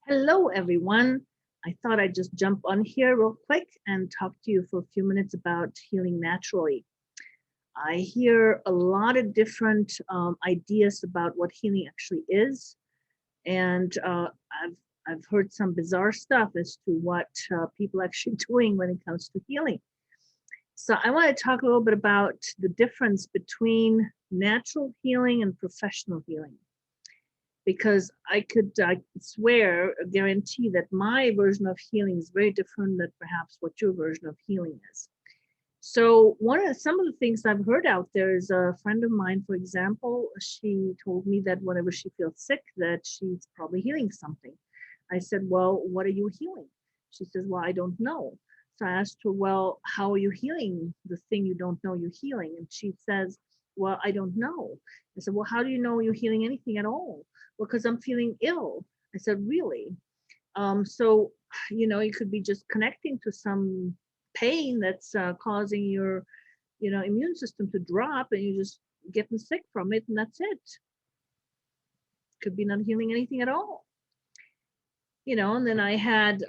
Hello, everyone. I thought I'd just jump on here real quick and talk to you for a few minutes about healing naturally. I hear a lot of different ideas about what healing actually is, and I've heard some bizarre stuff as to what people are actually doing when it comes to healing. So I want to talk a little bit about the difference between natural healing and professional healing because I could swear, guarantee that my version of healing is very different than perhaps what your version of healing is. So some of the things I've heard out there is a friend of mine, for example, she told me that whenever she feels sick, that she's probably healing something. I said, "Well, what are you healing?" She says, "Well, I don't know." So I asked her, "Well, how are you healing the thing you don't know you're healing?" And she says, "Well, I don't know." I said, "Well, how do you know you're healing anything at all?" "Well, because I'm feeling ill." I said, "Really?" So, you could be just connecting to some pain that's causing your, immune system to drop, and you're just getting sick from it, and that's it. Could be not healing anything at all. And then I had,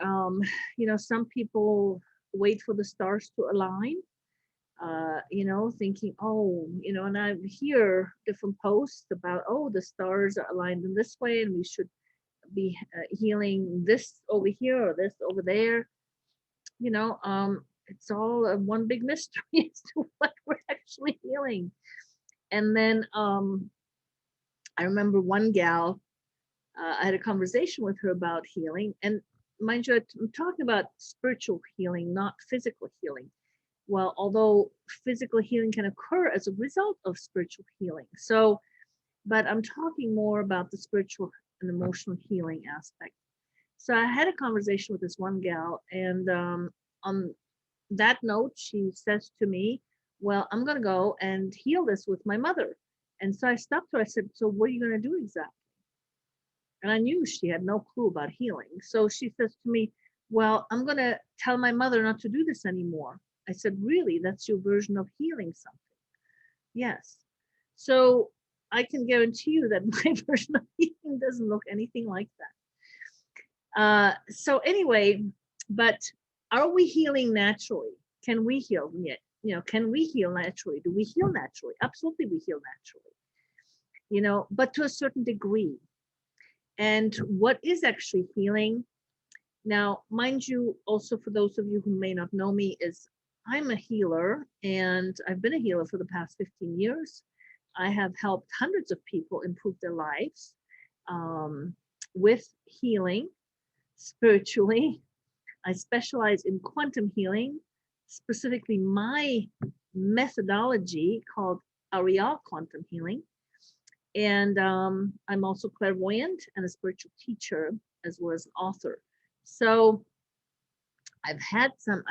some people wait for the stars to align, thinking, oh, and I hear different posts about, oh, the stars are aligned in this way, and we should be healing this over here or this over there. It's all one big mystery as to what we're actually healing. And then I remember one gal, I had a conversation with her about healing. And mind you, I'm talking about spiritual healing, not physical healing. Well, although physical healing can occur as a result of spiritual healing. So, but I'm talking more about the spiritual and emotional healing aspect. So I had a conversation with this one gal, and on that note, she says to me, "Well, I'm going to go and heal this with my mother." And so I stopped her. I said, "So what are you going to do exactly?" And I knew she had no clue about healing. So she says to me, "Well, I'm going to tell my mother not to do this anymore." I said, "Really? That's your version of healing something?" "Yes." So I can guarantee you that my version of healing doesn't look anything like that. So anyway, but are we healing naturally? Can we heal? Can we heal naturally? Do we heal naturally? Absolutely, we heal naturally. But to a certain degree. And what is actually healing? Now, mind you, also for those of you who may not know me, is I'm a healer, and I've been a healer for the past 15 years. I have helped hundreds of people improve their lives with healing spiritually. I specialize in quantum healing, specifically my methodology called Ariel quantum healing. And I'm also clairvoyant and a spiritual teacher as well as an author. So I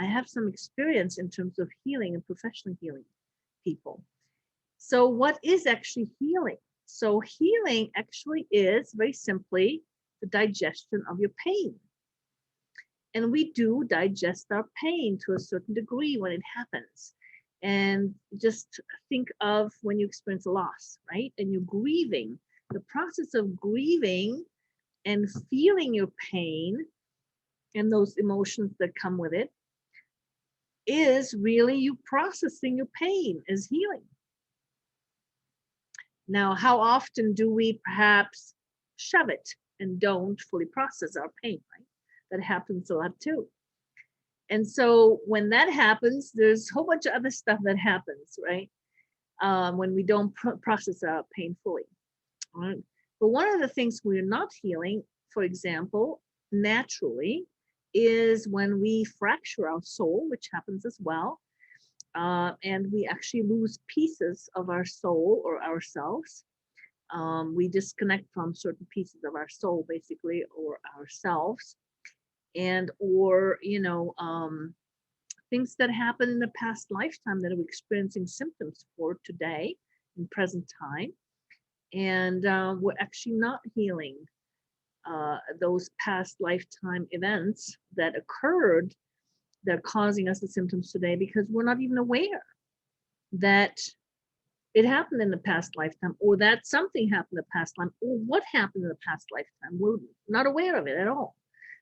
have some experience in terms of healing and professional healing people. So what is actually healing? So healing actually is very simply the digestion of your pain. And we do digest our pain to a certain degree when it happens. And just think of when you experience loss, right? And you're grieving. The process of grieving and feeling your pain and those emotions that come with it is really you processing your pain as healing. Now, how often do we perhaps shove it and don't fully process our pain, right? That happens a lot too. And so when that happens, there's a whole bunch of other stuff that happens, right? When we don't process our pain fully. Right? But one of the things we're not healing, for example, naturally, is when we fracture our soul, which happens as well, and we actually lose pieces of our soul or ourselves. We disconnect from certain pieces of our soul, basically, or ourselves, and or things that happened in the past lifetime that we're experiencing symptoms for today in present time, and we're actually not healing those past lifetime events that occurred that are causing us the symptoms today because we're not even aware that it happened in the past lifetime, or that something happened in the past life, or what happened in the past lifetime. We're not aware of it at all.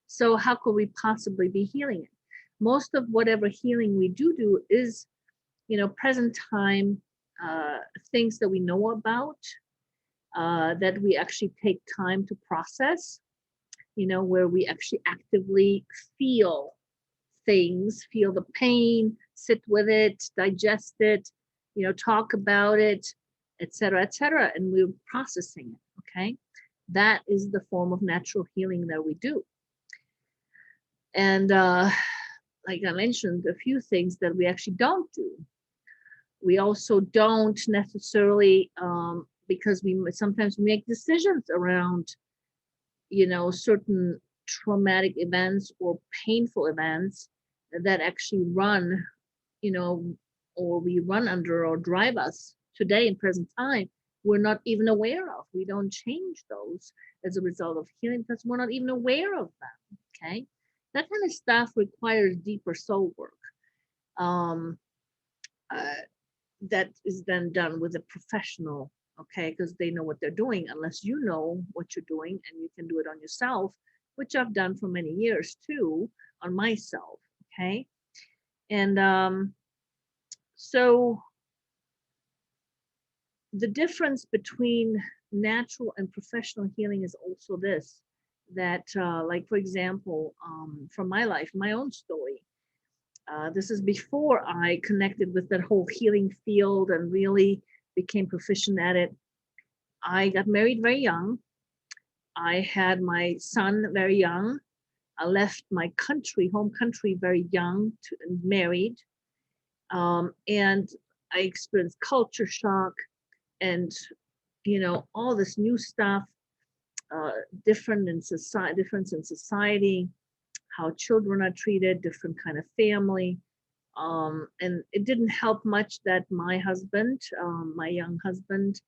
So how could we possibly be healing it? Most of whatever healing we do is, present time things that we know about, that we actually take time to process, where we actually actively feel things, feel the pain, sit with it, digest it, talk about it, et cetera, and we're processing it. Okay. That is the form of natural healing that we do. And like I mentioned, a few things that we actually don't do. We also don't necessarily, because we sometimes make decisions around, certain traumatic events or painful events that actually run, or we run under or drive us today in present time, we're not even aware of. We don't change those as a result of healing because we're not even aware of them. Okay. That kind of stuff requires deeper soul work. Um, that is then done with a professional, okay, because they know what they're doing, unless you know what you're doing and you can do it on yourself, which I've done for many years too, on myself, okay. And so the difference between natural and professional healing is also this, that like for example, from my life, my own story, this is before I connected with that whole healing field and really became proficient at it. I got married very young. I had my son very young. I left my country, home country, very young, married. And I experienced culture shock and, all this new stuff, difference in society, how children are treated, different kind of family. And it didn't help much that my husband, my young husband,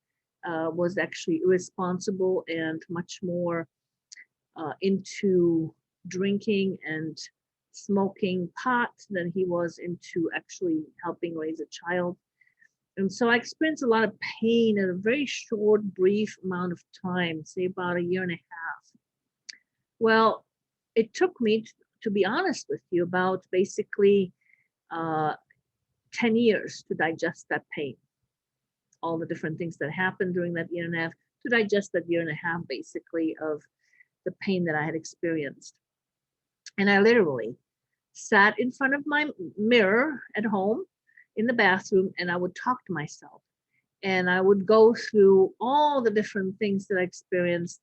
was actually irresponsible and much more into drinking and smoking pot than he was into actually helping raise a child. And so I experienced a lot of pain in a very short, brief amount of time, say about a year and a half. Well, it took me, to be honest with you, about basically uh, 10 years to digest that pain, all the different things that happened during that year and a half, to digest that year and a half, basically, of the pain that I had experienced. And I literally sat in front of my mirror at home in the bathroom and I would talk to myself. And I would go through all the different things that I experienced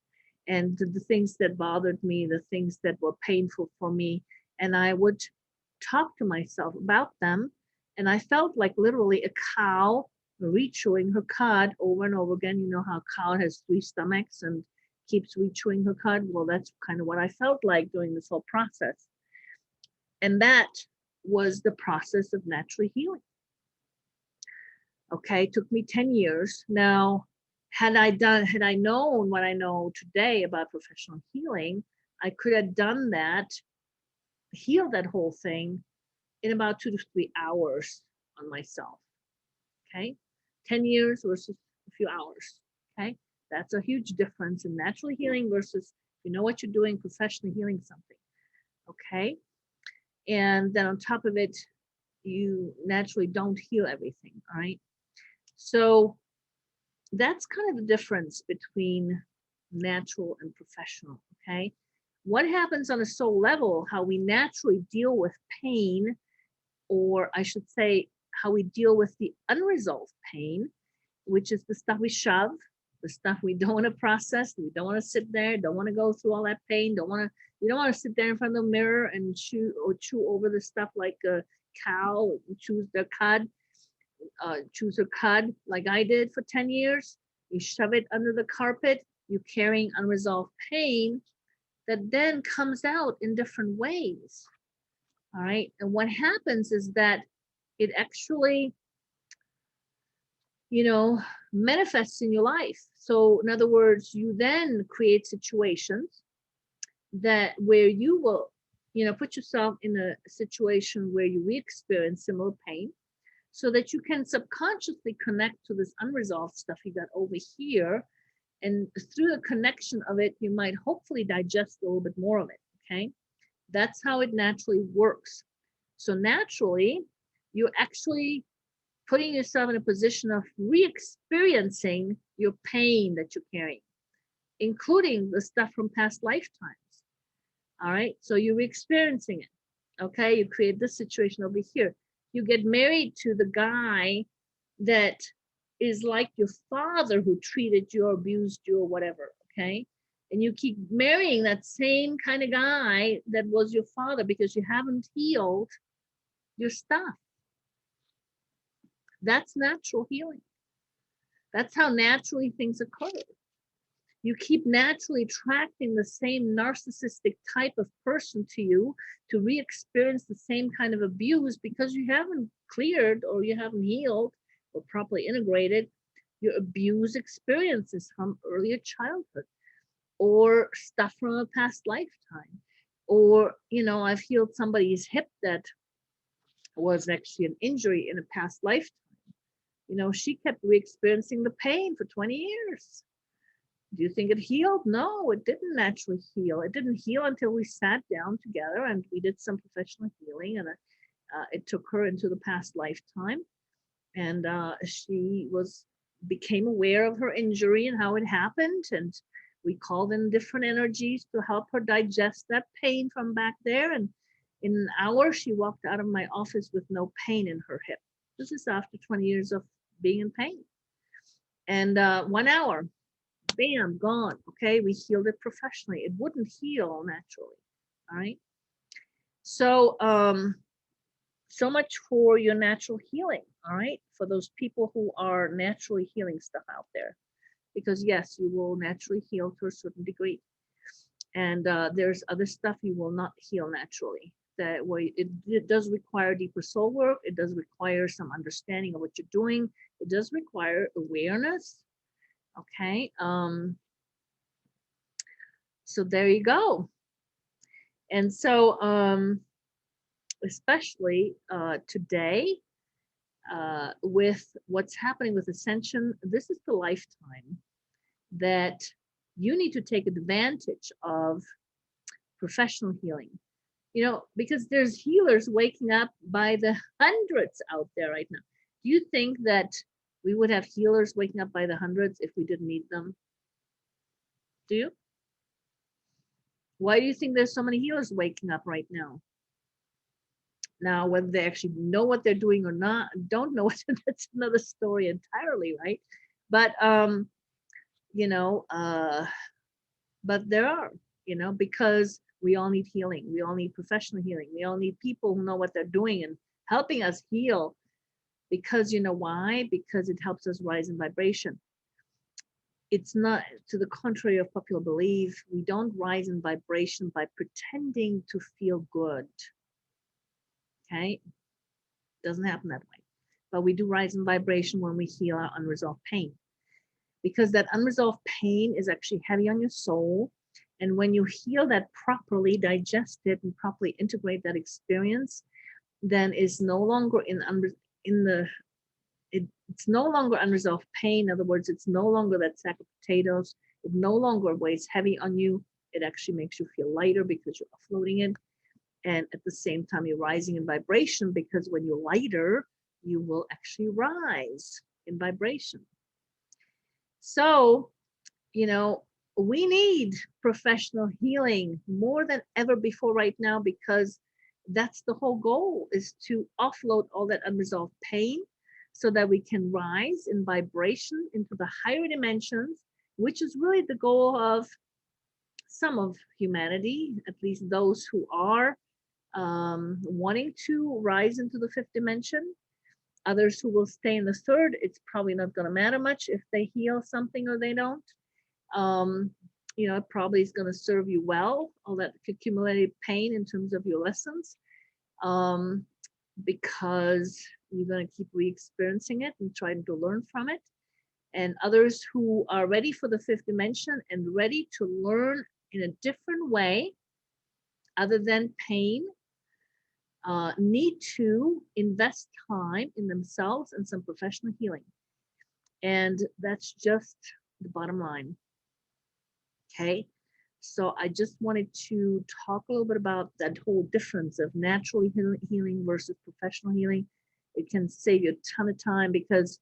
and the things that bothered me, the things that were painful for me. And I would talk to myself about them. And I felt like literally a cow rechewing her cud over and over again. You know how a cow has 3 stomachs and keeps rechewing her cud? Well, that's kind of what I felt like during this whole process. And that was the process of naturally healing. Okay, it took me 10 years. Now, had I known what I know today about professional healing, I could have done that, healed that whole thing in about 2 to 3 hours on myself. Okay, 10 years versus a few hours. Okay, that's a huge difference in natural healing versus you know what you're doing, professionally healing something. Okay, and then on top of it, you naturally don't heal everything. All right, so that's kind of the difference between natural and professional. Okay, what happens on a soul level, how we naturally deal with pain, or I should say how we deal with the unresolved pain, which is the stuff we shove, the stuff we don't want to process, we don't want to sit there, don't want to go through all that pain, we don't want to sit there in front of the mirror and chew over the stuff like a cow, chews their cud, chews her cud like I did for 10 years. You shove it under the carpet, you're carrying unresolved pain that then comes out in different ways. All right. And what happens is that it actually, manifests in your life. So in other words, you then create situations that where you will, put yourself in a situation where you re-experience similar pain. so that you can subconsciously connect to this unresolved stuff you got over here. And through the connection of it, you might hopefully digest a little bit more of it. Okay. That's how it naturally works. So naturally, you're actually putting yourself in a position of re-experiencing your pain that you're carrying, including the stuff from past lifetimes. All right. So you're experiencing it. Okay. You create this situation over here. You get married to the guy that is like your father who treated you or abused you or whatever. Okay. And you keep marrying that same kind of guy that was your father because you haven't healed your stuff. That's natural healing. That's how naturally things occur. You keep naturally attracting the same narcissistic type of person to you to re-experience the same kind of abuse because you haven't cleared or you haven't healed or properly integrated your abuse experiences from earlier childhood or stuff from a past lifetime. Or, I've healed somebody's hip that was actually an injury in a past lifetime. She kept re-experiencing the pain for 20 years. Do you think it healed? No, it didn't naturally heal. It didn't heal until we sat down together and we did some professional healing, and it took her into the past lifetime, and she became aware of her injury and how it happened, and we called in different energies to help her digest that pain from back there. And in an hour, she walked out of my office with no pain in her hip. This is after 20 years of being in pain. And 1 hour, bam, gone. Okay, we healed it professionally. It wouldn't heal naturally. All right. So, so much for your natural healing. All right, for those people who are naturally healing stuff out there, because yes, you will naturally heal to a certain degree, and there's other stuff you will not heal naturally. That way, it does require deeper soul work. It does require some understanding of what you're doing. It does require awareness. Okay. So there you go. And so, especially today, with what's happening with Ascension, this is the lifetime that you need to take advantage of professional healing. Because there's healers waking up by the hundreds out there right now. Do you think that we would have healers waking up by the hundreds if we didn't need them? Do you? Why do you think there's so many healers waking up right now? Now, whether they actually know what they're doing or not, don't know, that's another story entirely, right? But but there are, because we all need healing. We all need professional healing. We all need people who know what they're doing and helping us heal. Because why? Because it helps us rise in vibration. It's not, to the contrary of popular belief, we don't rise in vibration by pretending to feel good. Okay? Doesn't happen that way. But we do rise in vibration when we heal our unresolved pain. Because that unresolved pain is actually heavy on your soul. And when you heal that properly, digest it, and properly integrate that experience, then it's no longer it's no longer unresolved pain. In other words, it's no longer that sack of potatoes. It no longer weighs heavy on you. It actually makes you feel lighter because you're offloading it. And at the same time, you're rising in vibration, because when you're lighter, you will actually rise in vibration. So, we need professional healing more than ever before right now, because that's the whole goal, is to offload all that unresolved pain so that we can rise in vibration into the higher dimensions, which is really the goal of some of humanity, at least those who are wanting to rise into the fifth dimension. Others who will stay in the third, it's probably not going to matter much if they heal something or they don't. It probably is going to serve you well, all that accumulated pain in terms of your lessons, because you're going to keep re-experiencing it and trying to learn from it. And others who are ready for the fifth dimension and ready to learn in a different way other than pain, need to invest time in themselves and some professional healing. And that's just the bottom line. Okay. So I just wanted to talk a little bit about that whole difference of natural healing versus professional healing. It can save you a ton of time because,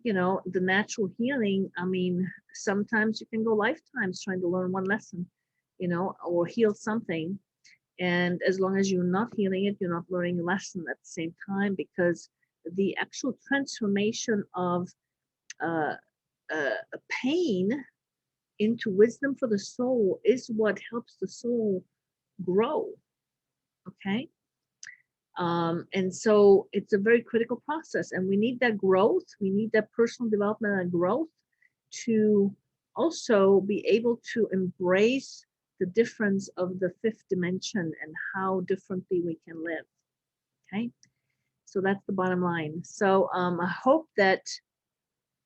you know, the natural healing, I mean, sometimes you can go lifetimes trying to learn one lesson, you know, or heal something. And as long as you're not healing it, you're not learning a lesson at the same time, because the actual transformation of uh, pain into wisdom for the soul is what helps the soul grow. Okay. And so it's a very critical process, and we need that growth. We need that personal development and growth to also be able to embrace the difference of the fifth dimension and how differently we can live. Okay. So that's the bottom line. So I hope that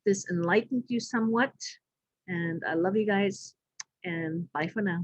this enlightened you somewhat, and I love you guys, and bye for now.